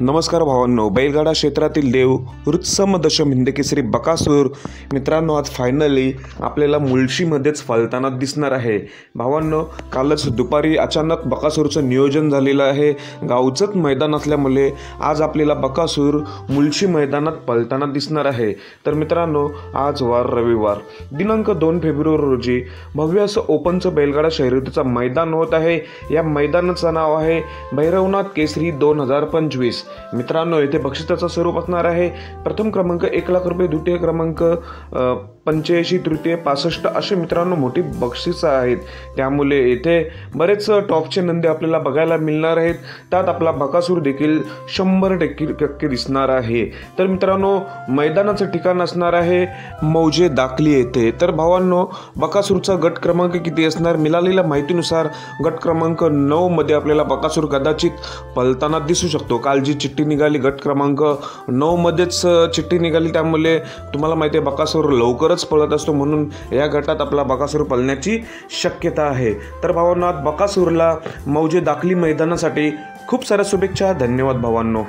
नमस्कार भावांनो, बैलगाडा क्षेत्रातील देव हृत्सम दशम हिंदकेसरी बकासूर मित्रांनो आज फायनली आपल्याला मुळशीमध्येच फलताना दिसणार आहे। भावांनो, कालच दुपारी अचानक बकासूरचं नियोजन झालेलं आहे। गावचंच मैदान असल्यामुळे आज आपल्याला बकासूर मुळशी मैदानात पलताना दिसणार आहे। तर मित्रांनो, आज वार रविवार दिनांक 2 फेब्रुवारी रोजी भव्य असं ओपनचं बैलगाडा शर्यतीचं मैदान होत आहे। या मैदानाचं नाव आहे भैरवनाथ केसरी 2025। मित्रांनो, येथे बक्षिसाचं स्वरूप असणार आहे प्रथम क्रमांक 1 लाख रुपये, द्वितीय क्रमांक 85, तृतीय 65 असे मित्रांनो मोठी बक्षिसं आहेत। त्यामुळे येथे बरेच टॉपचे नंदी आपल्याला बघायला मिळणार आहेत। त्यात आपला बकासूर देखील 100% दिसणार आहे। तर मित्रांनो, मैदानाचं ठिकाण असणार आहे मौजे दाखली येथे। तर भावांनो, बकासूरचा गट क्रमांक किती असणार? मिळालेल्या माहितीनुसार गट क्रमांक 9 मध्ये आपल्याला बकासूर कदाचित पलताना दिसू शकतो। काल जी चिठ्ठी निघाली गट क्रमांक 9 मध्येच चिठ्ठी निघाली, त्यामुळे तुम्हाला माहिती आहे बकासूर लवकरच पळत असतो, म्हणून या गटात आपला बकासूर पळण्याची शक्यता आहे। तर भावांनो, बकासूरला मौजे दाखली मैदानासाठी खूप साऱ्या शुभेच्छा। धन्यवाद भावांनो।